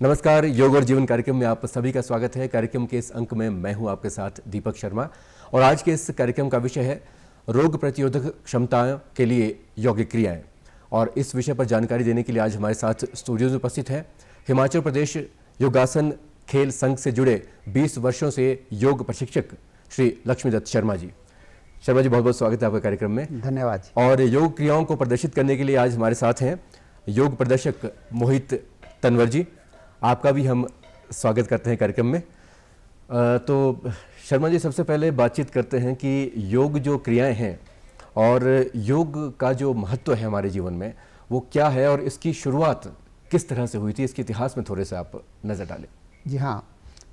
नमस्कार, योग और जीवन कार्यक्रम में आप सभी का स्वागत है। कार्यक्रम के इस अंक में मैं हूं आपके साथ दीपक शर्मा और आज के इस कार्यक्रम का विषय है रोग प्रतिरोधक क्षमता के लिए यौगिक क्रियाएं। और इस विषय पर जानकारी देने के लिए आज हमारे साथ स्टूडियो में उपस्थित है हिमाचल प्रदेश योगासन खेल संघ से जुड़े 20 वर्षों से योग प्रशिक्षक श्री लक्ष्मीदत्त शर्मा जी। शर्मा जी, बहुत बहुत स्वागत है आपका कार्यक्रम में। धन्यवाद। और योग क्रियाओं को प्रदर्शित करने के लिए आज हमारे साथ हैं योग प्रदर्शक मोहित तनवर जी। आपका भी हम स्वागत करते हैं कार्यक्रम में। तो शर्मा जी, सबसे पहले बातचीत करते हैं कि योग जो क्रियाएं हैं और योग का जो महत्व है हमारे जीवन में वो क्या है और इसकी शुरुआत किस तरह से हुई थी, इसके इतिहास में थोड़े से आप नज़र डालें। जी हाँ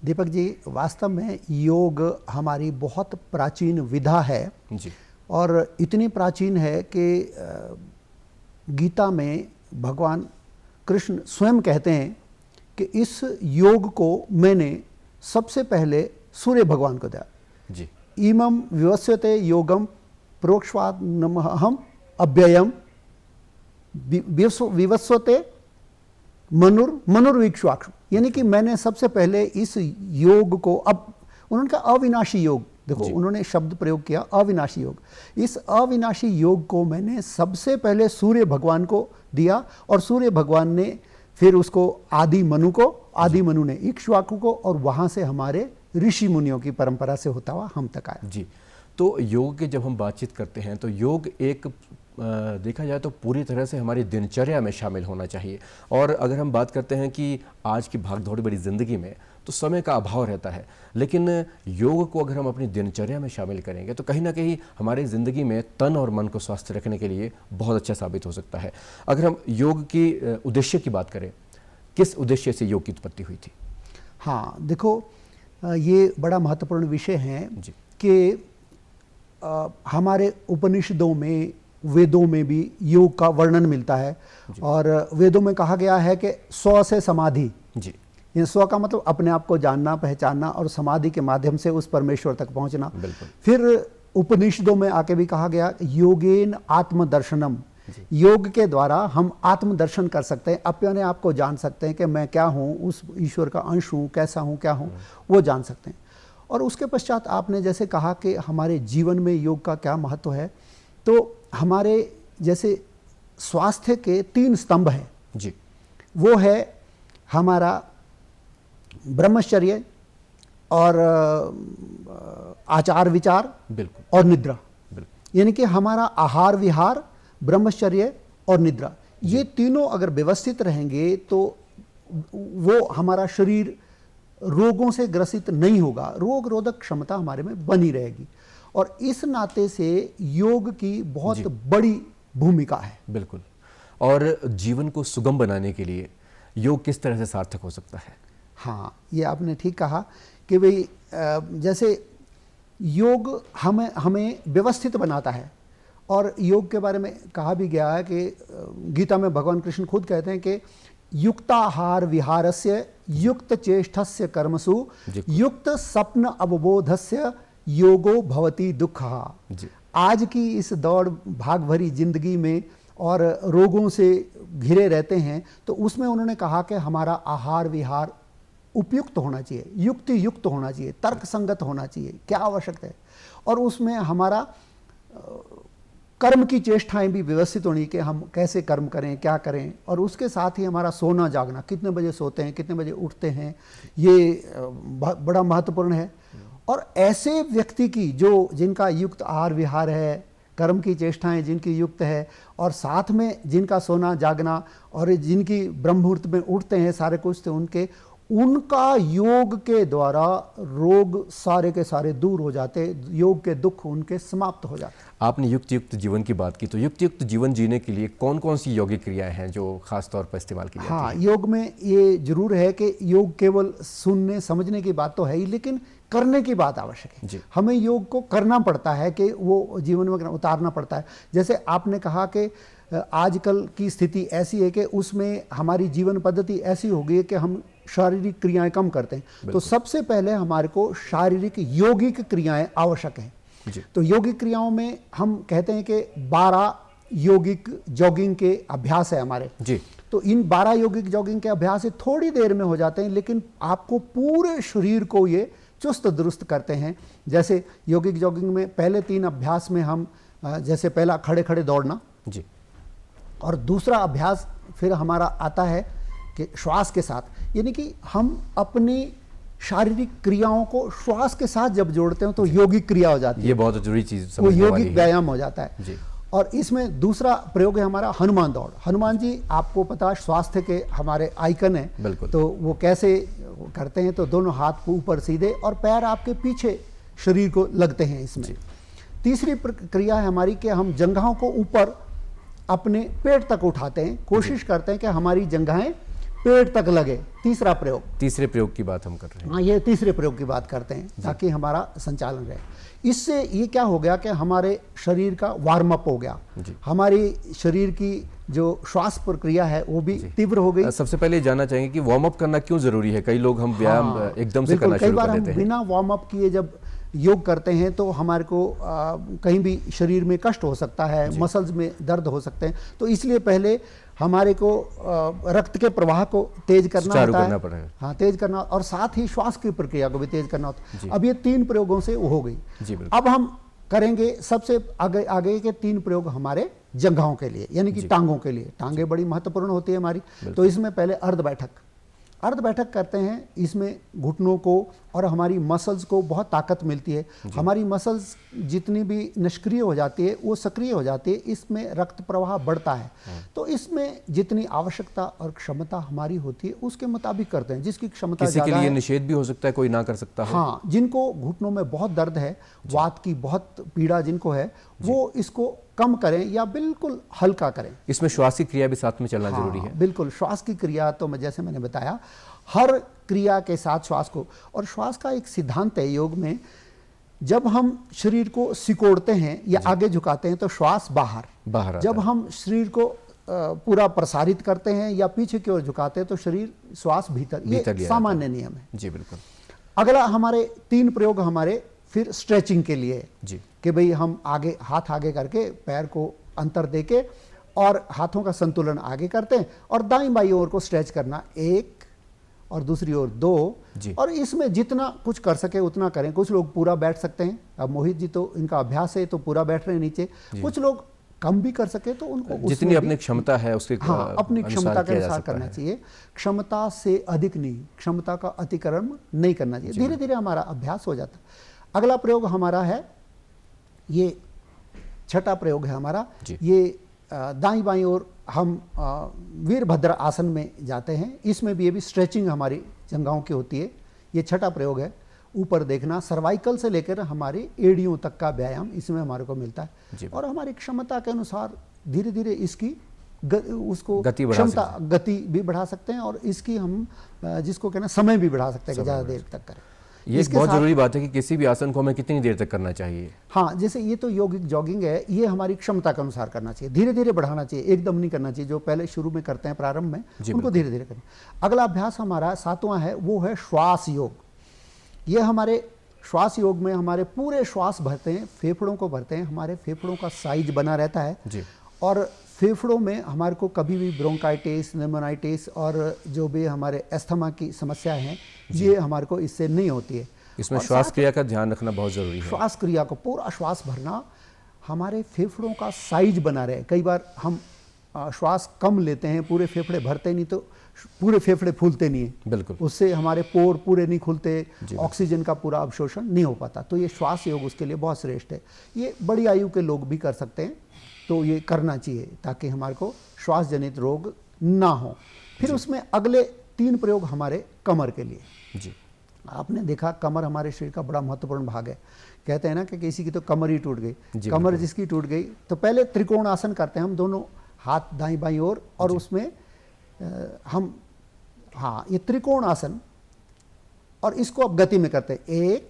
दीपक जी, वास्तव में योग हमारी बहुत प्राचीन विधा है जी। और इतनी प्राचीन है कि गीता में भगवान कृष्ण स्वयं कहते हैं कि इस योग को मैंने सबसे पहले सूर्य भगवान को दिया। जी। इमं विवस्वते योगम प्रोक्षवाद नमहम अव्ययम विवस्वते मनुर्विक्ष्वाक्षु, यानी कि मैंने सबसे पहले इस योग को, अब उन्होंने कहा अविनाशी योग, देखो उन्होंने शब्द प्रयोग किया अविनाशी योग। इस अविनाशी योग को मैंने सबसे पहले सूर्य भगवान को दिया और सूर्य भगवान ने फिर उसको आदि मनु ने इक्ष्वाकु को, और वहां से हमारे ऋषि मुनियों की परंपरा से होता हुआ हम तक आया। जी। तो योग की जब हम बातचीत करते हैं तो योग एक देखा जाए तो पूरी तरह से हमारी दिनचर्या में शामिल होना चाहिए। और अगर हम बात करते हैं कि आज की भागदौड़ भरी जिंदगी में तो समय का अभाव रहता है, लेकिन योग को अगर हम अपनी दिनचर्या में शामिल करेंगे तो कहीं ना कहीं हमारी ज़िंदगी में तन और मन को स्वस्थ रखने के लिए बहुत अच्छा साबित हो सकता है। अगर हम योग की उद्देश्य की बात करें, किस उद्देश्य से योग की उत्पत्ति हुई थी? हाँ देखो, ये बड़ा महत्वपूर्ण विषय है कि हमारे उपनिषदों में, वेदों में भी योग का वर्णन मिलता है। और वेदों में कहा गया है कि स्व से समाधि, जी, ये स्व का मतलब अपने आप को जानना पहचानना और समाधि के माध्यम से उस परमेश्वर तक पहुंचना। फिर उपनिषदों में आके भी कहा गया योगेन आत्मदर्शनम, योग के द्वारा हम आत्मदर्शन कर सकते हैं, अपने आप को जान सकते हैं कि मैं क्या हूँ, उस ईश्वर का अंश हूँ, कैसा हूँ, क्या हूँ, वो जान सकते हैं। और उसके पश्चात आपने जैसे कहा कि हमारे जीवन में योग का क्या महत्व है, तो हमारे जैसे स्वास्थ्य के 3 स्तंभ हैं जी। वो है हमारा ब्रह्मचर्य और आचार विचार, बिल्कुल, और निद्रा। यानी कि हमारा आहार विहार, ब्रह्मचर्य और निद्रा, ये तीनों अगर व्यवस्थित रहेंगे तो वो हमारा शरीर रोगों से ग्रसित नहीं होगा, रोग रोधक क्षमता हमारे में बनी रहेगी। और इस नाते से योग की बहुत बड़ी भूमिका है। बिल्कुल। और जीवन को सुगम बनाने के लिए योग किस तरह से सार्थक हो सकता है? हाँ, ये आपने ठीक कहा कि भाई जैसे योग हमें व्यवस्थित बनाता है। और योग के बारे में कहा भी गया है कि गीता में भगवान कृष्ण खुद कहते हैं कि युक्ताहार विहारस्य युक्त चेष्टस्य कर्मसु युक्त स्वप्न अवबोधस्य योगो भवति दुःखः। आज की इस दौड़ भाग भरी जिंदगी में और रोगों से घिरे रहते हैं, तो उसमें उन्होंने कहा कि हमारा आहार विहार उपयुक्त होना चाहिए, युक्ति युक्त होना चाहिए, तर्क संगत होना चाहिए, क्या आवश्यक है। और उसमें हमारा कर्म की चेष्टाएं भी व्यवस्थित होनी कि हम कैसे कर्म करें, क्या करें। और उसके साथ ही हमारा सोना जागना, कितने बजे सोते हैं, कितने बजे उठते हैं, ये बड़ा महत्वपूर्ण है। और ऐसे व्यक्ति की जिनका युक्त आहार विहार है, कर्म की चेष्टाएं जिनकी युक्त है, और साथ में जिनका सोना जागना और जिनकी ब्रह्म मुहूर्त में उठते हैं सारे कुछ, तो उनका योग के द्वारा रोग सारे के सारे दूर हो जाते, योग के दुख उनके समाप्त हो जाते। आपने युक्त जीवन की बात की, तो युक्त जीवन जीने के लिए कौन कौन सी यौगिक क्रियाएं हैं जो खास तौर पर इस्तेमाल की जाती हैं? हाँ, योग में ये जरूर है कि योग केवल सुनने समझने की बात तो है ही, लेकिन करने की बात आवश्यक है। हमें योग को करना पड़ता है कि वो जीवन में उतारना पड़ता है। जैसे आपने कहा कि आजकल की स्थिति ऐसी है कि उसमें हमारी जीवन पद्धति ऐसी हो गई है कि हम शारीरिक क्रियाएं कम करते हैं। तो सबसे पहले हमारे को शारीरिक यौगिक क्रियाएं आवश्यक हैं। तो यौगिक क्रियाओं में हम कहते हैं कि 12 यौगिक जॉगिंग के अभ्यास है हमारे। तो इन 12 यौगिक जॉगिंग के अभ्यास से थोड़ी देर में हो जाते हैं, लेकिन आपको पूरे शरीर को ये चुस्त दुरुस्त करते हैं। जैसे यौगिक जॉगिंग में पहले 3 अभ्यास में हम जैसे पहला खड़े खड़े दौड़ना जी, और दूसरा अभ्यास फिर हमारा आता है कि श्वास के साथ, यानी कि हम अपनी शारीरिक क्रियाओं को श्वास के साथ जब जोड़ते हैं तो यौगिक क्रिया हो जाती है, ये बहुत जरूरी चीज वो समझने वाली यौगिक है। व्यायाम हो जाता है जी। और इसमें दूसरा प्रयोग है हमारा हनुमान दौड़। हनुमान जी आपको पता है स्वास्थ्य के हमारे आइकन है, बिल्कुल। तो वो कैसे करते हैं, तो दोनों हाथ ऊपर सीधे और पैर आपके पीछे शरीर को लगते हैं इसमें। तीसरी प्रक्रिया है हमारी कि हम जंघाओं को ऊपर अपने पेट तक उठाते हैं, कोशिश करते हैं कि हमारी जंघाएं पेट तक लगे। तीसरा प्रयोग, तीसरे प्रयोग की बात हम कर रहे हैं। हाँ, ये तीसरे प्रयोग की बात करते हैं ताकि हमारा संचालन रहे। इससे ये क्या हो गया कि हमारे शरीर का वार्म अप हो गया, हमारी शरीर की जो श्वास प्रक्रिया है वो भी तीव्र हो गई। सबसे पहले जानना चाहेंगे कि वार्म अप करना क्यों जरूरी है? कई लोग हम व्यायाम एकदम से करना कई शुरू बार कर हम देते हैं। बिना वार्म अप किए जब योग करते हैं तो हमारे को कहीं भी शरीर में कष्ट हो सकता है, मसल्स में दर्द हो सकते हैं, तो इसलिए पहले हमारे को रक्त के प्रवाह को तेज करना होता है, हाँ तेज करना, और साथ ही श्वास की प्रक्रिया को भी तेज करना होता है। अब ये 3 प्रयोगों से हो गई। अब हम करेंगे सबसे आगे के 3 प्रयोग हमारे जंघाओं के लिए, यानी कि टांगों के लिए। टांगे बड़ी महत्वपूर्ण होती है हमारी, तो इसमें पहले अर्ध बैठक करते हैं। इसमें घुटनों को और हमारी मसल्स को बहुत ताकत मिलती है। हमारी मसल्स जितनी भी निष्क्रिय हो जाती है वो सक्रिय हो जाती है, इसमें रक्त प्रवाह बढ़ता है। तो इसमें जितनी आवश्यकता और क्षमता हमारी होती है उसके मुताबिक करते हैं। जिसकी क्षमता किसी के लिए निषेध भी हो सकता है, कोई ना कर सकता है। हाँ, जिनको घुटनों में बहुत दर्द है, वात की बहुत पीड़ा जिनको है, वो इसको कम करें या बिल्कुल हल्का करें। इसमें श्वास की क्रिया भी साथ में चलना जरूरी है। बिल्कुल, श्वास की क्रिया तो जैसे मैंने बताया, हर क्रिया के साथ श्वास को, और श्वास का एक सिद्धांत है योग में, जब हम शरीर को सिकोड़ते हैं या आगे झुकाते हैं तो श्वास बाहर जब हम शरीर को पूरा प्रसारित करते हैं या पीछे की ओर झुकाते हैं तो शरीर श्वास भीतर, ये सामान्य नियम है। जी बिल्कुल। अगला हमारे 3 प्रयोग हमारे फिर स्ट्रेचिंग के लिए जी, कि भाई हम आगे हाथ आगे करके पैर को अंतर देके और हाथों का संतुलन आगे करते हैं और दाईं बाईं ओर को स्ट्रेच करना, 1 और दूसरी ओर 2, और इसमें जितना कुछ कर सके उतना करें। कुछ लोग पूरा बैठ सकते हैं, अब मोहित जी तो इनका अभ्यास है तो पूरा बैठ रहे हैं नीचे, कुछ लोग कम भी कर सके तो उनको जितनी अपनी क्षमता है उसके अपनी क्षमता के अनुसार करना चाहिए। क्षमता से अधिक नहीं, क्षमता का अतिक्रमण नहीं करना चाहिए। धीरे धीरे हमारा अभ्यास हो जाता है। अगला प्रयोग हमारा है, ये छठा प्रयोग है हमारा, ये दाईं बाईं ओर हम वीरभद्र आसन में जाते हैं। इसमें भी ये भी स्ट्रेचिंग हमारी जंघाओं की होती है। ये छठा प्रयोग है। ऊपर देखना, सर्वाइकल से लेकर हमारी एड़ियों तक का व्यायाम इसमें हमारे को मिलता है और हमारी क्षमता के अनुसार धीरे धीरे इसकी उसको गति भी बढ़ा सकते हैं और इसकी हम जिसको कहना समय भी बढ़ा सकते हैं कि ज़्यादा देर तक करें। ये एक बहुत जरूरी बात है कि किसी भी आसन को हमें कितनी देर तक करना चाहिए। हाँ, जैसे ये तो यौगिक जॉगिंग है, ये हमारी क्षमता के अनुसार करना चाहिए, धीरे धीरे बढ़ाना चाहिए, एकदम नहीं करना चाहिए। जो पहले शुरू में करते हैं प्रारंभ में, उनको धीरे धीरे करें। अगला अभ्यास हमारा 7वां है, वो है श्वास योग। ये हमारे श्वास योग में हमारे पूरे श्वास भरते हैं, फेफड़ों को भरते हैं, हमारे फेफड़ों का साइज बना रहता है और फेफड़ों में हमारे को कभी भी ब्रोंकाइटिस, निमोनाइटिस और जो भी हमारे अस्थमा की समस्या हैं, ये हमारे को इससे नहीं होती है। इसमें श्वास क्रिया का ध्यान रखना बहुत ज़रूरी है। श्वास क्रिया को पूरा श्वास भरना, हमारे फेफड़ों का साइज बना रहे। कई बार हम श्वास कम लेते हैं, पूरे फेफड़े भरते नहीं तो पूरे फेफड़े फूलते नहीं है, बिल्कुल, उससे हमारे पोर पूरे नहीं खुलते, ऑक्सीजन का पूरा अवशोषण नहीं हो पाता। तो ये श्वास योग उसके लिए बहुत श्रेष्ठ है। ये बड़ी आयु के लोग भी कर सकते हैं, तो ये करना चाहिए ताकि हमारे को श्वास जनित रोग ना हो। फिर उसमें अगले 3 प्रयोग हमारे कमर के लिए। जी, आपने देखा कमर हमारे शरीर का बड़ा महत्वपूर्ण भाग है। कहते हैं ना कि किसी की तो कमर ही टूट गई। कमर जिसकी टूट गई तो पहले त्रिकोण आसन करते हैं हम, दोनों हाथ दाईं बाईं ओर, और उसमें हम ये त्रिकोण आसन, और इसको अब गति में करते हैं 1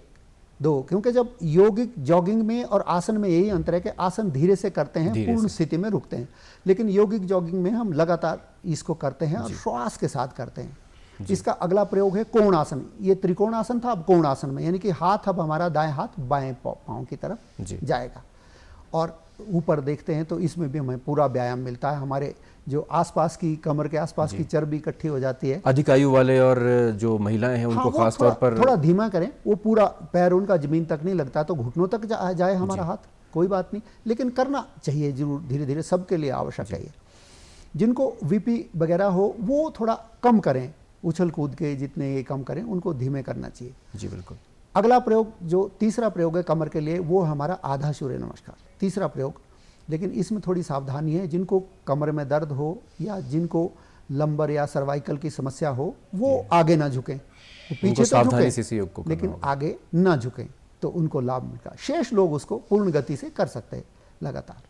2, क्योंकि जब यौगिक जॉगिंग में और आसन में यही अंतर है कि आसन धीरे से करते हैं, पूर्ण स्थिति में रुकते हैं, लेकिन यौगिक जॉगिंग में हम लगातार इसको करते हैं और श्वास के साथ करते हैं। इसका अगला प्रयोग है कोण आसन। ये त्रिकोण आसन था, अब कोण आसन में, यानी कि हाथ अब हमारा दाएं हाथ बाएं पांव की तरफ जाएगा और ऊपर देखते हैं तो इसमें भी हमें पूरा व्यायाम मिलता है। हमारे जो आसपास की कमर के आसपास की चर्बी इकट्ठी हो जाती है। अधिक आयु वाले और जो महिलाएं हैं उनको वो खास तौर पर थोड़ा धीमा करें, वो पूरा पैर उनका जमीन तक नहीं लगता तो घुटनों तक जाए हमारा हाथ, कोई बात नहीं, लेकिन करना चाहिए जरूर, धीरे धीरे, सबके लिए आवश्यक है ये। जिनको वीपी वगैरह हो वो थोड़ा कम करें, उछल कूद के जितने ये कम करें उनको धीमे करना चाहिए। जी बिल्कुल। अगला प्रयोग जो तीसरा प्रयोग है कमर के लिए, वो हमारा आधा सूर्य नमस्कार, तीसरा प्रयोग। लेकिन इसमें थोड़ी सावधानी है, जिनको कमर में दर्द हो या जिनको लंबर या सर्वाइकल की समस्या हो वो आगे ना झुकें, वो पीछे तो सावधानी झुकें से योग को करना लेकिन होगा। आगे ना झुकें तो उनको लाभ मिलता। शेष लोग उसको पूर्ण गति से कर सकते हैं लगातार।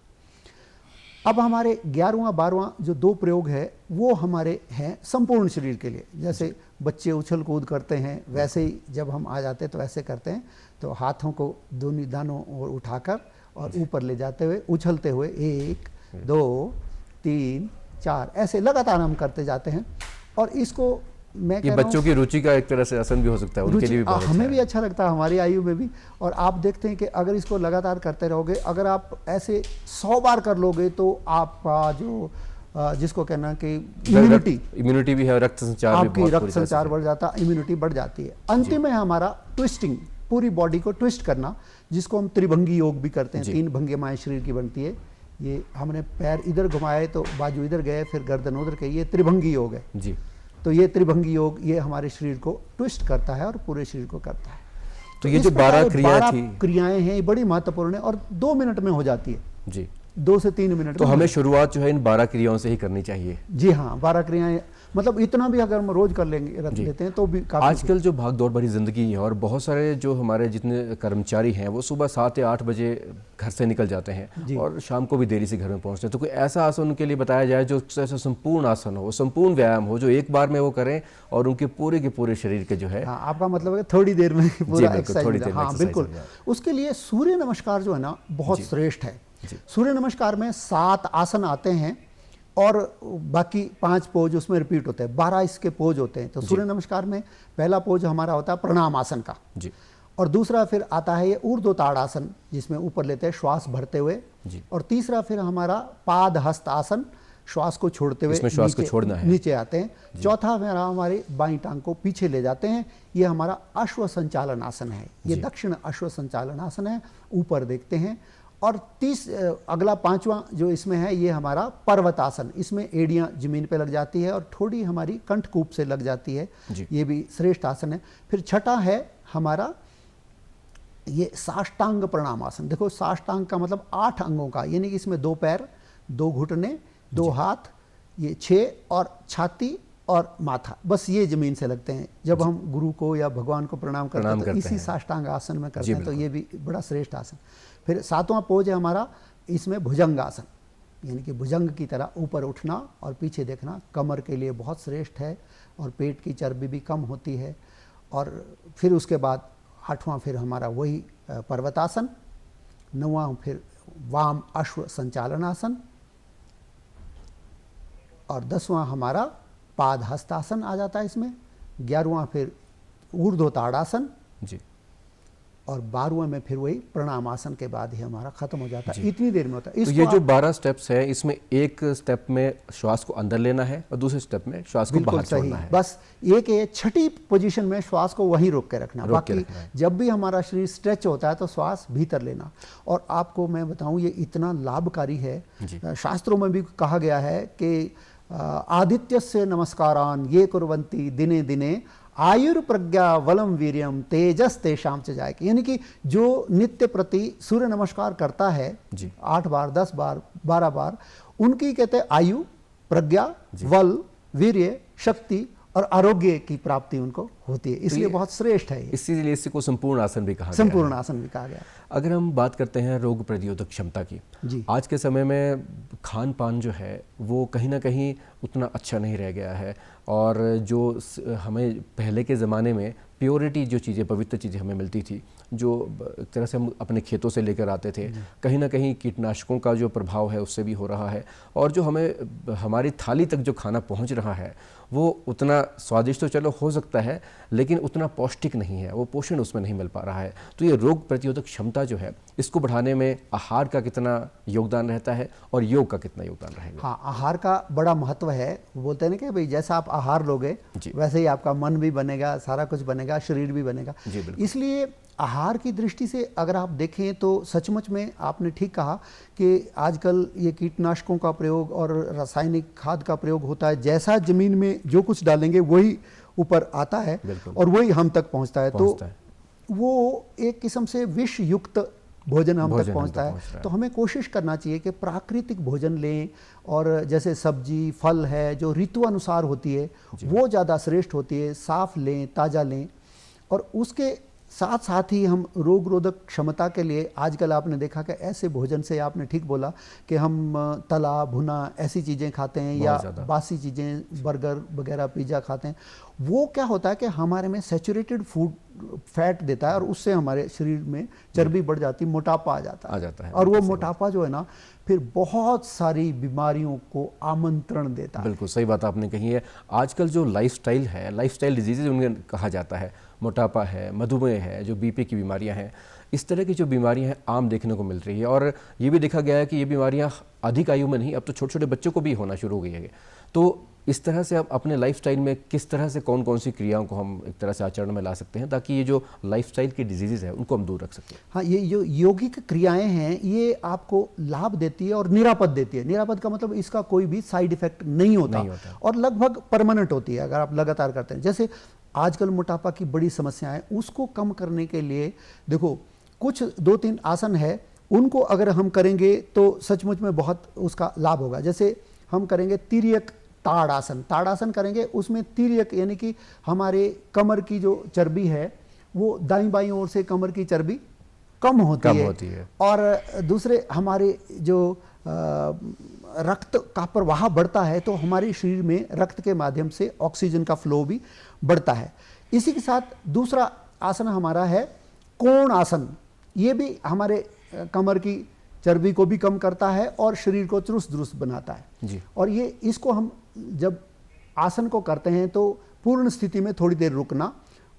अब हमारे 11वां 12वां जो 2 प्रयोग है वो हमारे हैं संपूर्ण शरीर के लिए। जैसे बच्चे उछल कूद करते हैं वैसे ही जब हम आ जाते हैं तो ऐसे करते हैं, तो हाथों को दोनों दानों ओर उठाकर और ऊपर ले जाते हुए उछलते हुए 1 2 3 4 ऐसे लगातार हम करते जाते हैं। और इसको मैं ये कह रहा हूं, बच्चों की रुचि का एक तरह से आसन भी हो सकता है, उनके लिए भी बहुत हमें भी अच्छा लगता है, हमारी आयु में भी। और आप देखते हैं कि अगर इसको लगातार करते रहोगे, अगर आप ऐसे 100 बार कर लोगे तो आपका जो जिसको कहना कि इम्यूनिटी भी है, रक्त संचार भी आपकी बहुत रक्त पूरी तरह से संचार बढ़ जाता, इम्यूनिटी बढ़ जाती है। अंतिम में हमारा ट्विस्टिंग, पूरी बॉडी को ट्विस्ट करना, जिसको हम त्रिभंगी योग भी करते हैं। 3 भंगिमाएं शरीर की बनती है। ये हमने पैर इधर घुमाए तो बाजू इधर गए, फिर गर्दन उधर गई, ये त्रिभंगी योग है जी। तो ये त्रिभंगी योग ये हमारे शरीर को ट्विस्ट करता है और पूरे शरीर को करता है। तो ये जो 12 क्रियाएं थी, क्रियाएं हैं, ये बड़ी महत्वपूर्ण है और 2 मिनट में हो जाती है, जी 2 से 3 मिनट तो में। हमें शुरुआत जो है इन 12 क्रियाओं से ही करनी चाहिए। जी हाँ, 12 क्रियाएं, मतलब इतना भी अगर हम रोज कर लेंगे, रख लेते हैं तो भी काफी। आजकल जो भाग दौड़ भरी जिंदगी है और बहुत सारे जो हमारे जितने कर्मचारी हैं वो सुबह 7 या 8 बजे घर से निकल जाते हैं और शाम को भी देरी से घर में पहुंचते हैं, तो कोई ऐसा आसन उनके लिए बताया जाए जो ऐसा संपूर्ण आसन हो, संपूर्ण व्यायाम हो, जो एक बार में वो करें और उनके पूरे के पूरे शरीर के जो है। हाँ, आपका मतलब है थोड़ी देर में पूरा एक्सरसाइज। हाँ बिल्कुल, हो जाए। उसके लिए सूर्य नमस्कार जो है ना बहुत श्रेष्ठ है। सूर्य नमस्कार में 7 आसन आते हैं और बाकी 5 पोज उसमें रिपीट होते हैं, 12 इसके पोज होते हैं। तो सूर्य नमस्कार में पहला पोज हमारा होता है प्रणाम आसन का जी। और दूसरा फिर आता है ये ऊर्ध्व ताड़ासन, जिसमें ऊपर लेते हैं श्वास भरते हुए जी। और तीसरा फिर हमारा पाद हस्त आसन, श्वास को छोड़ते हुए इसमें श्वास को छोड़ना है, नीचे आते हैं। चौथा मेरा हमारी बाईं टांग को पीछे ले जाते हैं, ये हमारा अश्व संचालन आसन है, ये दक्षिण अश्व संचालन आसन है, ऊपर देखते हैं। और अगला 5वां जो इसमें है ये हमारा पर्वतासन, इसमें एड़ियां जमीन पे लग जाती है और थोड़ी हमारी कंठकूप से लग जाती है, ये भी श्रेष्ठ आसन है। फिर छठा है हमारा ये साष्टांग प्रणाम आसन। देखो साष्टांग का मतलब 8 अंगों का, यानी कि इसमें 2 पैर, 2 घुटने, 2 हाथ, ये 6 और छाती और माथा, बस ये जमीन से लगते हैं। जब हम गुरु को या भगवान को प्रणाम करते हैं तो इसी साष्टांग आसन में करते हैं, तो ये भी बड़ा श्रेष्ठ आसन। फिर 7वां पोज है हमारा, इसमें भुजंग आसन, यानी कि भुजंग की तरह ऊपर उठना और पीछे देखना, कमर के लिए बहुत श्रेष्ठ है और पेट की चर्बी भी कम होती है। और फिर उसके बाद 8वां फिर हमारा वही पर्वतासन, 9वां फिर वाम अश्व संचालन आसन और 10वां हमारा पाद हस्तासन आ जाता है इसमें, 11वां फिर ऊर्ध्व ताड़ासन जी और 12वें में फिर वही प्रणाम आसन के बाद ही हमारा खत्म हो जाता है। इतनी देर में होता है। तो ये जो 12 स्टेप्स है, इसमें एक स्टेप में श्वास को अंदर लेना है और दूसरे स्टेप में श्वास को बाहर छोड़ना है। बस एक ये छठी पोजीशन में श्वास को वहीं रोक के रखना, बाकी जब भी हमारा शरीर स्ट्रेच होता है तो श्वास भीतर लेना। और आपको मैं बताऊं ये इतना लाभकारी है, शास्त्रों में भी कहा गया है कि आदित्यस्य नमस्कारान ये कुर्वन्ति दिने दिने आयुर्प्रज्ञा वलम वीर्यम तेजस तेषाम च जायके, यानी कि जो नित्य प्रति सूर्य नमस्कार करता है 8 बार 10 बार 12 बार, उनकी कहते हैं आयु, प्रज्ञा, बल, वीर्य, शक्ति और आरोग्य की प्राप्ति उनको होती है, इसलिए बहुत श्रेष्ठ है। इसीलिए इसी को संपूर्ण आसन भी कहा गया। संपूर्ण आसन भी कहा गया। अगर हम बात करते हैं रोग प्रतिरोधक क्षमता की, आज के समय में खान पान जो है वो कहीं ना कहीं उतना अच्छा नहीं रह गया है और जो हमें पहले के ज़माने में प्योरिटी जो चीज़ें, पवित्र चीज़ें हमें मिलती थी, जो एक तरह से हम अपने खेतों से लेकर आते थे, कहीं ना कहीं कीटनाशकों का जो प्रभाव है उससे भी हो रहा है और जो हमें हमारी थाली तक जो खाना पहुंच रहा है वो उतना स्वादिष्ट तो चलो हो सकता है, लेकिन उतना पौष्टिक नहीं है, वो पोषण उसमें नहीं मिल पा रहा है। तो ये रोग प्रतिरोधक क्षमता जो है, इसको बढ़ाने में आहार का कितना योगदान रहता है और योग का कितना योगदान रहेगा? हाँ, आहार का बड़ा महत्व है। बोलते हैं ना कि भाई जैसा आप आहार लोगे वैसे ही आपका मन भी बनेगा, सारा कुछ बनेगा, शरीर भी बनेगा। इसलिए आहार की दृष्टि से अगर आप देखें तो सचमुच में आपने ठीक कहा कि आजकल ये कीटनाशकों का प्रयोग और रासायनिक खाद का प्रयोग होता है। जैसा जमीन में जो कुछ डालेंगे वही ऊपर आता है और वही हम तक पहुंचता है। तो वो एक किस्म से विष युक्त भोजन हम तक पहुंचता है। तो हमें कोशिश करना चाहिए कि प्राकृतिक भोजन लें, और जैसे सब्जी फल है जो ऋतु अनुसार होती है वो ज़्यादा श्रेष्ठ होती है, साफ लें, ताज़ा लें। और उसके साथ साथ ही हम रोग रोधक क्षमता के लिए आजकल आपने देखा कि ऐसे भोजन से, आपने ठीक बोला कि हम तला भुना ऐसी चीज़ें खाते हैं या बासी चीज़ें, बर्गर वगैरह, पिज़्ज़ा खाते हैं। वो क्या होता है कि हमारे में सैचुरेटेड फूड फैट देता है और उससे हमारे शरीर में चर्बी बढ़ जाती, मोटापा आ जाता है। और वो मोटापा जो है ना फिर बहुत सारी बीमारियों को आमंत्रण देता है। बिल्कुल सही बात आपने कही है। आजकल जो लाइफस्टाइल है, लाइफस्टाइल डिजीजेज उन्हें कहा जाता है, मोटापा है, मधुमेह है, जो बीपी की बीमारियां हैं, इस तरह की जो बीमारियां हैं आम देखने को मिल रही है। और ये भी देखा गया है कि ये बीमारियां अधिक आयु में नहीं, अब तो छोटे छोटे बच्चों को भी होना शुरू हो गई है। तो इस तरह से आप अपने लाइफस्टाइल में किस तरह से कौन कौन सी क्रियाओं को हम एक तरह से आचरण में ला सकते हैं ताकि ये जो लाइफस्टाइल की डिजीजेज है उनको हम दूर रख सकें? हाँ, ये जो यौगिक क्रियाएं हैं ये आपको लाभ देती है और निरापद देती है। निरापद का मतलब इसका कोई भी साइड इफेक्ट नहीं होता और लगभग परमानेंट होती है अगर आप लगातार करते हैं। जैसे आजकल मोटापा की बड़ी समस्या है, उसको कम करने के लिए देखो कुछ 2-3 आसन है, उनको अगर हम करेंगे तो सचमुच में बहुत उसका लाभ होगा। जैसे हम करेंगे तिर्यक ताड़ासन, ताड़ासन करेंगे, उसमें तिर्यक यानी कि हमारे कमर की जो चर्बी है वो दाईं बाईं ओर से कमर की चर्बी कम होती है। और दूसरे हमारे जो रक्त का प्रवाह बढ़ता है तो हमारे शरीर में रक्त के माध्यम से ऑक्सीजन का फ्लो भी बढ़ता है। इसी के साथ दूसरा आसन हमारा है कोण आसन। ये भी हमारे कमर की चर्बी को भी कम करता है और शरीर को चुस्त दुरुस्त बनाता है जी। और ये इसको हम जब आसन को करते हैं तो पूर्ण स्थिति में थोड़ी देर रुकना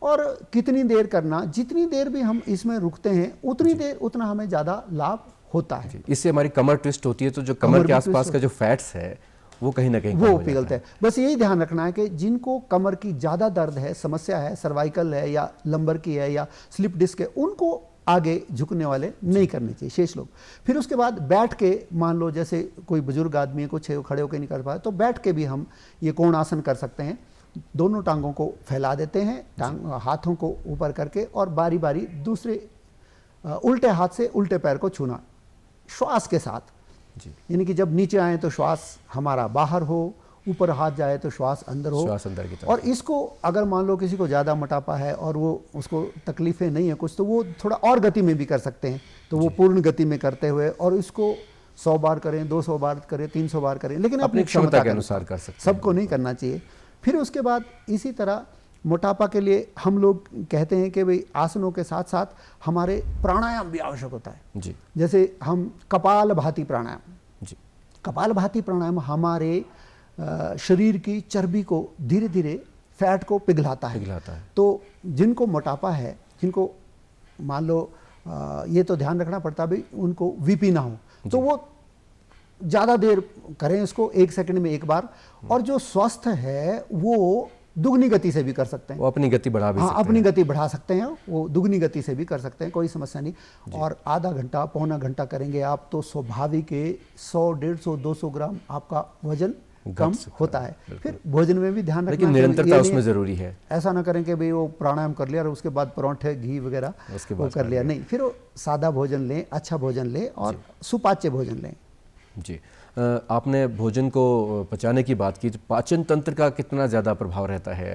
और कितनी देर करना, जितनी देर भी हम इसमें रुकते हैं उतनी देर उतना हमें ज़्यादा लाभ होता है। इससे हमारी कमर ट्विस्ट होती है तो जो कमर के आसपास का जो फैट्स है वो कहीं ना कहीं वो पिघलता है। बस यही ध्यान रखना है कि जिनको कमर की ज़्यादा दर्द है, समस्या है, सर्वाइकल है या लंबर की है या स्लिप डिस्क है, उनको आगे झुकने वाले नहीं करने चाहिए शेष लोग। फिर उसके बाद बैठ के, मान लो जैसे कोई बुजुर्ग आदमी है, कुछ खड़े होकर नहीं कर पाए, तो बैठ के भी हम ये कोण आसन कर सकते हैं। दोनों टांगों को फैला देते हैं, हाथों को ऊपर करके, और बारी बारी दूसरे उल्टे हाथ से उल्टे पैर को छूना श्वास के साथ। यानी कि जब नीचे आए तो श्वास हमारा बाहर हो, ऊपर हाथ जाए तो श्वास अंदर हो। श्वास अंदर की तरफ। और इसको अगर मान लो किसी को ज़्यादा मोटापा है और वो उसको तकलीफें नहीं है कुछ, तो वो थोड़ा और गति में भी कर सकते हैं। तो वो पूर्ण गति में करते हुए और इसको 100 बार करें, 200 बार करें, 300 बार करें, लेकिन अपनी क्षमता के अनुसार कर सकते हैं। सबको नहीं करना चाहिए। फिर उसके बाद इसी तरह मोटापा के लिए हम लोग कहते हैं कि भाई आसनों के साथ साथ हमारे प्राणायाम भी आवश्यक होता है जी। जैसे हम कपाल भाती प्राणायाम जी। कपाल भाती प्राणायाम हमारे शरीर की चर्बी को धीरे धीरे फैट को पिघलाता है। तो जिनको मोटापा है, जिनको मान लो ये तो ध्यान रखना पड़ता भाई उनको वीपी ना हो, तो वो ज़्यादा देर करें इसको, 1 सेकंड में एक बार। और जो स्वस्थ है वो दुगनी गति से भी कर सकते हैं, वो अपनी गति बढ़ा भी सकते हैं। अपनी गति बढ़ा सकते हैं, वो दुगनी गति से भी कर सकते हैं, कोई समस्या नहीं। और आधा घंटा पौना घंटा करेंगे आप तो स्वाभाविक 100, 150, 200 ग्राम आपका वजन कम होता है। फिर भोजन में भी ध्यान रखना, लेकिन निरंतरता उसमें जरूरी है। ऐसा ना करें कि भाई वो प्राणायाम कर लिया और उसके बाद परोंठे घी वगैरह वो कर लिया, नहीं। फिर वो सादा भोजन लें, अच्छा भोजन लें और सुपाच्य भोजन लें। जी। आपने भोजन को पचाने की बात की, तो पाचन तंत्र का कितना ज़्यादा प्रभाव रहता है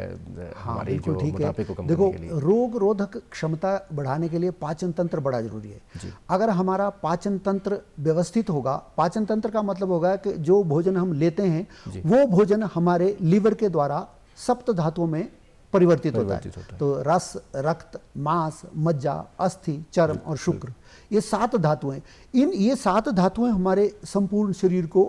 हमारे जो मोटापे को कम करने के लिए? देखो, रोग रोधक क्षमता बढ़ाने के लिए पाचन तंत्र बड़ा जरूरी है। अगर हमारा पाचन तंत्र व्यवस्थित होगा, पाचन तंत्र का मतलब होगा कि जो भोजन हम लेते हैं वो भोजन हमारे लीवर के द्वारा सप्त धातुओं में परिवर्तित होता है। तो रस, रक्त, मांस, मज्जा, अस्थि, चर्म और शुक्र, ये 7 धातुएं। ये 7 धातुएं हमारे संपूर्ण शरीर को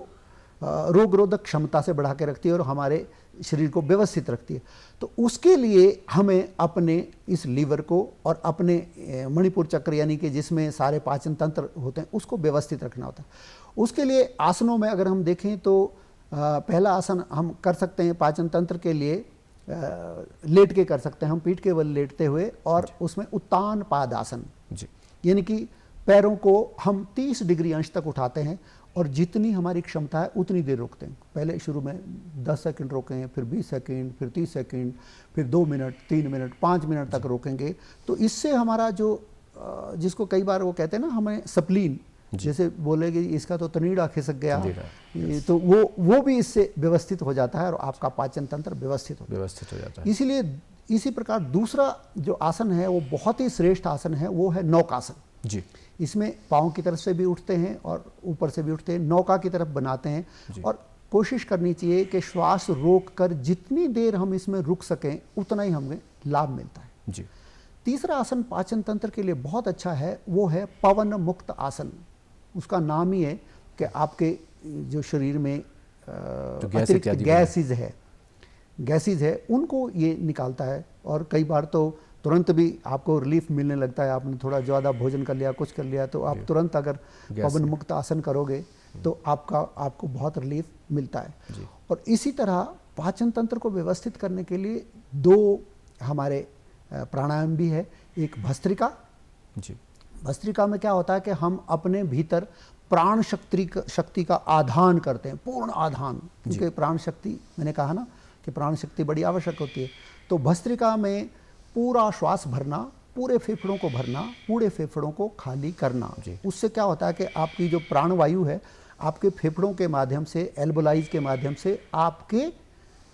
रोग रोधक क्षमता से बढ़ा के रखती है और हमारे शरीर को व्यवस्थित रखती है। तो उसके लिए हमें अपने इस लीवर को और अपने मणिपुर चक्र यानी कि जिसमें सारे पाचन तंत्र होते हैं उसको व्यवस्थित रखना होता है। उसके लिए आसनों में अगर हम देखें तो पहला आसन हम कर सकते हैं पाचन तंत्र के लिए, लेट के कर सकते हैं हम, पीठ के बल लेटते हुए, और उसमें उत्तान पाद आसन, यानी कि पैरों को हम 30 डिग्री अंश तक उठाते हैं और जितनी हमारी क्षमता है उतनी देर रोकते हैं। पहले शुरू में 10 सेकंड रोकें, फिर 20 सेकंड, फिर 30 सेकंड, फिर 2 मिनट, 3 मिनट, 5 मिनट तक रोकेंगे। तो इससे हमारा जो जिसको कई बार वो कहते हैं ना, हमें स्प्लीन, जैसे बोलेगे इसका तो तनीड़ा खिसक गया, तो वो भी इससे व्यवस्थित हो जाता है और आपका पाचन तंत्र व्यवस्थित हो जाता है। इसीलिए इसी प्रकार दूसरा जो आसन है वो बहुत ही श्रेष्ठ आसन है, वो है नौकासन जी। इसमें पाँव की तरफ से भी उठते हैं और ऊपर से भी उठते हैं, नौका की तरफ बनाते हैं और कोशिश करनी चाहिए कि श्वास रोक कर जितनी देर हम इसमें रुक सकें उतना ही हमें लाभ मिलता है जी। तीसरा आसन पाचन तंत्र के लिए बहुत अच्छा है, वो है पवन मुक्त आसन। उसका नाम ही है कि आपके जो शरीर में अतिरिक्त गैसेज है उनको ये निकालता है और कई बार तो तुरंत भी आपको रिलीफ मिलने लगता है। आपने थोड़ा ज़्यादा भोजन कर लिया, कुछ कर लिया, तो आप तुरंत अगर पवन मुक्त आसन करोगे तो आपको बहुत रिलीफ मिलता है। और इसी तरह पाचन तंत्र को व्यवस्थित करने के लिए 2 हमारे प्राणायाम भी है। एक भस्त्रिका जी। भस्त्रिका में क्या होता है कि हम अपने भीतर प्राण शक्ति का आधान करते हैं, पूर्ण आधान, क्योंकि प्राण शक्ति, मैंने कहा ना कि प्राण शक्ति बड़ी आवश्यक होती है। तो भस्त्रिका में पूरा श्वास भरना, पूरे फेफड़ों को भरना, पूरे फेफड़ों को खाली करना। उससे क्या होता है कि आपकी जो प्राणवायु है आपके फेफड़ों के माध्यम से, एल्बोलाइज के माध्यम से आपके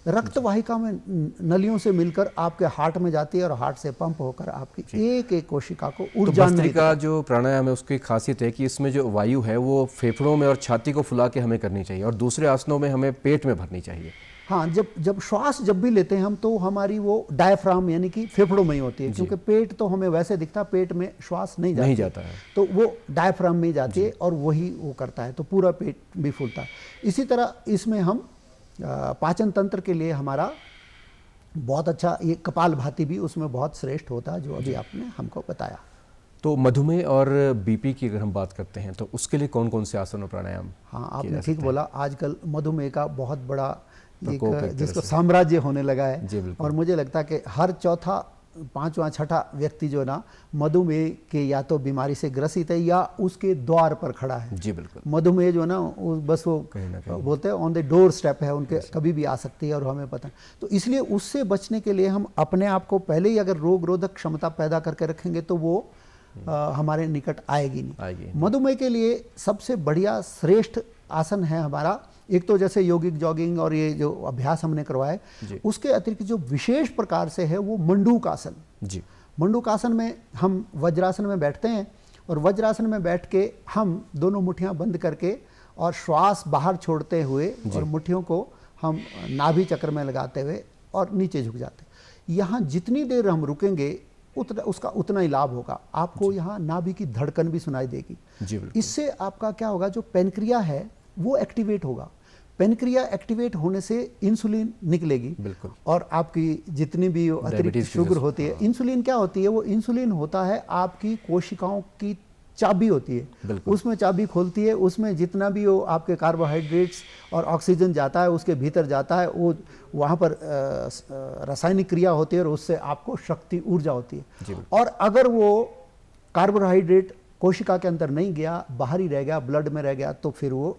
रक्त वाहिका में नलियों से मिलकर आपके हार्ट में जाती है और हार्ट से पंप होकर आपकी एक एक कोशिका को ऊर्जा मिलती है। भस्त्रिका जो प्राणायाम है उसकी खासियत है कि इसमें जो वायु है वो फेफड़ों में और छाती को फुला के हमें करनी चाहिए और दूसरे आसनों में हमें पेट में भरनी चाहिए। हाँ, जब श्वास जब भी लेते हैं हम तो हमारी वो डायफ्राम यानी कि फेफड़ों में ही होती है, क्योंकि पेट तो हमें वैसे दिखता, पेट में श्वास नहीं जाता है, तो वो डायफ्राम में ही जाती है और वही वो करता है, तो पूरा पेट भी फूलता है। इसी तरह इसमें हम पाचन तंत्र के लिए हमारा बहुत अच्छा ये कपालभाति भी उसमें बहुत श्रेष्ठ होता है, जो अभी आपने हमको बताया। तो मधुमेह और बीपी की अगर हम बात करते हैं तो उसके लिए कौन कौन से आसन और प्राणायाम? हाँ, आपने ठीक बोला, आजकल मधुमेह का बहुत बड़ा एक जिसको साम्राज्य होने लगा है और मुझे लगता है कि हर चौथा, पांचवा, छठा व्यक्ति जो ना मधुमेह के या तो बीमारी से ग्रसित है या उसके द्वार पर खड़ा है जी। बिल्कुल, मधुमेह जो ना बस वो बोलते हैं ऑन द डोर स्टेप है, उनके कभी भी आ सकती है और हमें पता है। तो इसलिए उससे बचने के लिए हम अपने आप को पहले ही अगर रोग रोधक क्षमता पैदा करके रखेंगे तो वो हमारे निकट आएगी नहीं। मधुमेह के लिए सबसे बढ़िया श्रेष्ठ आसन है हमारा, एक तो जैसे योगिक जॉगिंग और ये जो अभ्यास हमने करवाए, उसके अतिरिक्त जो विशेष प्रकार से है वो मंडूक आसन जी। मंडूक आसन में हम वज्रासन में बैठते हैं और वज्रासन में बैठ के हम दोनों मुट्ठियां बंद करके और श्वास बाहर छोड़ते हुए और मुट्ठियों को हम नाभि चक्र में लगाते हुए और नीचे झुक जाते हैं। यहाँ जितनी देर हम रुकेंगे उसका उतना ही लाभ होगा। आपको यहाँ नाभि की धड़कन भी सुनाई देगी। इससे आपका क्या होगा, जो पेनक्रिया है वो एक्टिवेट होगा। पेनक्रिया एक्टिवेट होने से इंसुलिन निकलेगी और आपकी जितनी भी अतिरिक्त शुगर होती है, इंसुलिन क्या होती है, वो इंसुलिन होता है आपकी कोशिकाओं की चाबी होती है, उसमें चाबी खोलती है, उसमें जितना भी वो आपके कार्बोहाइड्रेट्स और ऑक्सीजन जाता है उसके भीतर जाता है, वो वहाँ पर रासायनिक क्रिया होती है और उससे आपको शक्ति, ऊर्जा होती है। और अगर वो कार्बोहाइड्रेट कोशिका के अंदर नहीं गया, बाहर ही रह गया, ब्लड में रह गया, तो फिर वो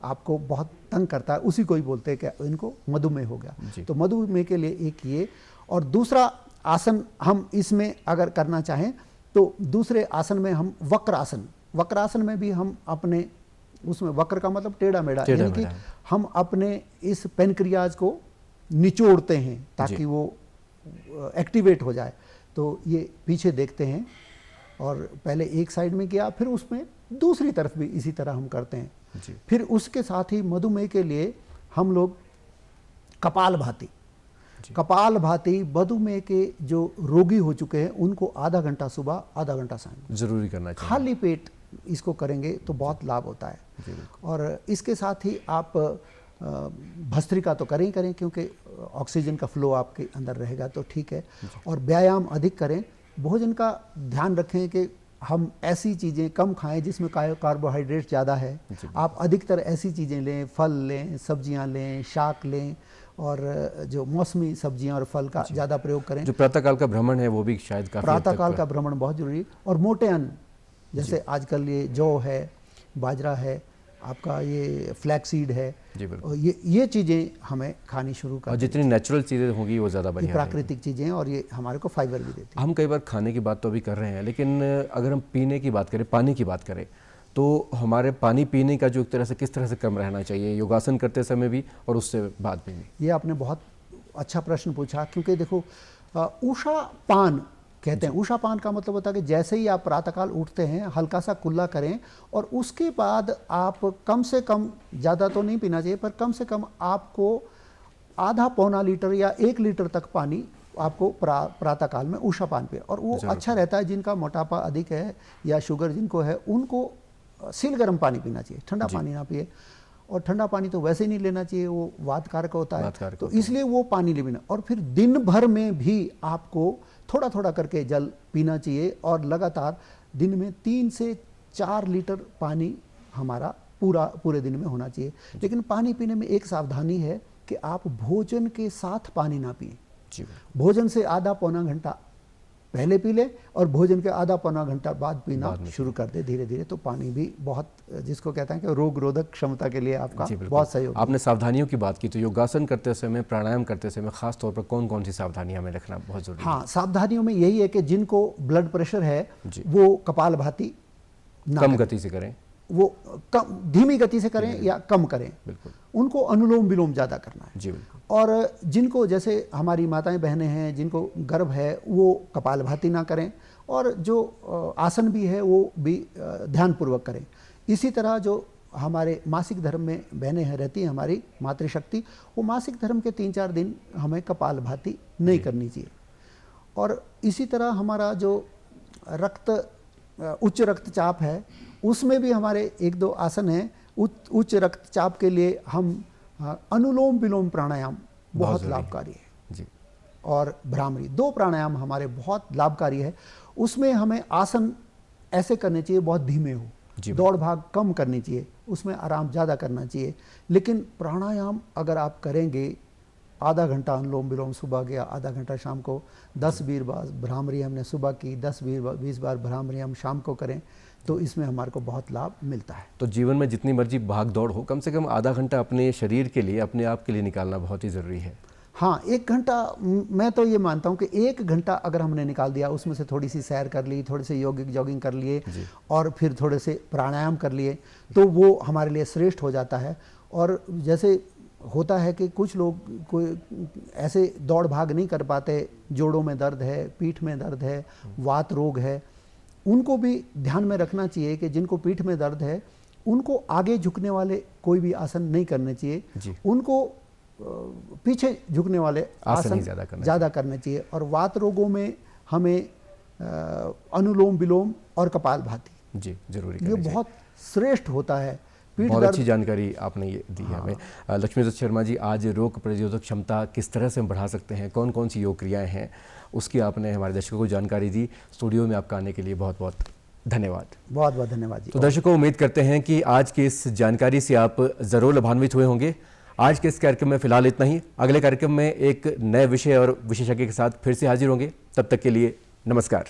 आपको बहुत तंग करता है। उसी को ही बोलते हैं कि इनको मधुमेह हो गया। तो मधुमेह के लिए एक ये, और दूसरा आसन हम इसमें अगर करना चाहें तो दूसरे आसन में हम वक्रासन, वक्रासन में भी हम अपने उसमें, वक्र का मतलब टेढ़ा मेढ़ा, यानी कि हम अपने इस पेनक्रियाज को निचोड़ते हैं ताकि वो एक्टिवेट हो जाए। तो ये पीछे देखते हैं और पहले एक साइड में किया, फिर उसमें दूसरी तरफ भी इसी तरह हम करते हैं। फिर उसके साथ ही मधुमेह के लिए हम लोग कपालभाति, कपालभाति मधुमेह के जो रोगी हो चुके हैं उनको आधा घंटा सुबह, आधा घंटा शाम जरूरी करना चाहिए। खाली पेट इसको करेंगे तो बहुत लाभ होता है। जी, और इसके साथ ही आप भस्त्रिका तो करें ही करें, क्योंकि ऑक्सीजन का फ्लो आपके अंदर रहेगा तो ठीक है। और व्यायाम अधिक करें। भोजन का ध्यान रखें कि हम ऐसी चीज़ें कम खाएं जिसमें कार्बोहाइड्रेट ज़्यादा है। आप अधिकतर ऐसी चीज़ें लें, फल लें, सब्जियां लें, शाक लें, और जो मौसमी सब्जियां और फल का ज़्यादा प्रयोग करें। जो प्रातःकाल का भ्रमण है वो भी शायद काफ़ी हद तक प्रातःकाल का भ्रमण बहुत जरूरी है। और मोटे अन्न, जैसे आजकल ये जौ है, बाजरा है, आपका ये फ्लैक्सीड है, जी बिल्कुल, और ये चीज़ें हमें खानी शुरू कर और जितनी नेचुरल चीज़ें होंगी वो ज़्यादा ये बढ़िया प्राकृतिक चीज़ें हैं, और ये हमारे को फाइबर भी देती हम कई बार खाने की बात तो अभी कर रहे हैं, लेकिन अगर हम पीने की बात करें, पानी की बात करें, तो हमारे पानी पीने का जो एक तरह से किस तरह से कम रहना चाहिए, योगासन करते समय भी और उससे बाद में भी? ये आपने बहुत अच्छा प्रश्न पूछा, क्योंकि देखो उषा पान कहते हैं। उषा पान का मतलब होता है कि जैसे ही आप प्रातःकाल उठते हैं हल्का सा कुल्ला करें, और उसके बाद आप कम से कम, ज़्यादा तो नहीं पीना चाहिए, पर कम से कम आपको आधा पौना लीटर या 1 लीटर तक पानी आपको प्रातःकाल में उषा पान पिए। और वो अच्छा रहता है। जिनका मोटापा अधिक है या शुगर जिनको है, उनको सील गर्म पानी पीना चाहिए, ठंडा पानी ना पिए। और ठंडा पानी तो वैसे ही नहीं लेना चाहिए, वो वातकारक होता है, तो इसलिए वो पानी लेना। और फिर दिन भर में भी आपको थोड़ा थोड़ा करके जल पीना चाहिए, और लगातार दिन में 3 से 4 लीटर पानी हमारा पूरे दिन में होना चाहिए। लेकिन पानी पीने में एक सावधानी है कि आप भोजन के साथ पानी ना पिए। भोजन से आधा पौना घंटा पहले पी ले, और भोजन के आधा पौना घंटा बाद पीना शुरू कर दे धीरे धीरे, तो पानी भी बहुत, जिसको कहते हैं कि रोग रोधक क्षमता के लिए आपका बहुत सही होगा। आपने सावधानियों की बात की, तो योगासन करते समय, प्राणायाम करते समय खास तौर पर कौन कौन सी सावधानियां हमें रखना बहुत जरूरी है? हाँ, सावधानियों में यही है कि जिनको ब्लड प्रेशर है वो कपालभाति कम गति से करें, वो कम धीमी गति से करें या कम करें। बिल्कुल। उनको अनुलोम विलोम ज़्यादा करना है। जी बिल्कुल। और जिनको, जैसे हमारी माताएं बहनें हैं जिनको गर्भ है, वो कपालभाति ना करें, और जो आसन भी है वो भी ध्यानपूर्वक करें। इसी तरह जो हमारे मासिक धर्म में बहनें हैं रहती हैं, हमारी मातृशक्ति, वो मासिक धर्म के 3-4 दिन हमें कपालभाति नहीं करनी चाहिए। और इसी तरह हमारा जो उच्च रक्तचाप है, उसमें भी हमारे 1-2 आसन हैं। उच्च रक्तचाप के लिए हम अनुलोम विलोम प्राणायाम बहुत लाभकारी है जी। और भ्रामरी, 2 प्राणायाम हमारे बहुत लाभकारी है। उसमें हमें आसन ऐसे करने चाहिए बहुत धीमे हो, दौड़ भाग कम करनी चाहिए, उसमें आराम ज़्यादा करना चाहिए। लेकिन प्राणायाम अगर आप करेंगे, आधा घंटा अनुलोम विलोम सुबह गया, आधा घंटा शाम को, 10-20 बार भ्रामरी हमने सुबह की, 10-20 बार भ्रामरी हम शाम को करें, तो इसमें हमारे को बहुत लाभ मिलता है। तो जीवन में जितनी मर्जी भाग दौड़ हो, कम से कम आधा घंटा अपने शरीर के लिए, अपने आप के लिए निकालना बहुत ही ज़रूरी है। हाँ, 1 घंटा, मैं तो ये मानता हूँ कि 1 घंटा अगर हमने निकाल दिया, उसमें से थोड़ी सी सैर कर ली, थोड़ी सी जॉगिंग कर लिए, और फिर थोड़े से प्राणायाम कर लिए, तो वो हमारे लिए श्रेष्ठ हो जाता है। और जैसे होता है कि कुछ लोग कोई ऐसे दौड़ भाग नहीं कर पाते, जोड़ों में दर्द है, पीठ में दर्द है, वात रोग है, उनको भी ध्यान में रखना चाहिए कि जिनको पीठ में दर्द है, उनको आगे झुकने वाले कोई भी आसन नहीं करने चाहिए, उनको पीछे झुकने वाले आसन ज़्यादा करने चाहिए। और वात रोगों में हमें अनुलोम विलोम और कपालभाति जी जरूरी, ये बहुत श्रेष्ठ होता है। बहुत अच्छी जानकारी आपने ये दी है हमें। लक्ष्मीदत्त शर्मा जी, आज रोग प्रतिरोधक क्षमता किस तरह से हम बढ़ा सकते हैं, कौन कौन सी योग क्रियाएं हैं, उसकी आपने हमारे दर्शकों को जानकारी दी। स्टूडियो में आपका आने के लिए बहुत बहुत धन्यवाद। बहुत बहुत धन्यवाद जी। तो दर्शकों, उम्मीद करते हैं कि आज की इस जानकारी से आप ज़रूर लाभान्वित हुए होंगे। आज के इस कार्यक्रम में फिलहाल इतना ही। अगले कार्यक्रम में एक नए विषय और विशेषज्ञ के साथ फिर से हाजिर होंगे। तब तक के लिए नमस्कार।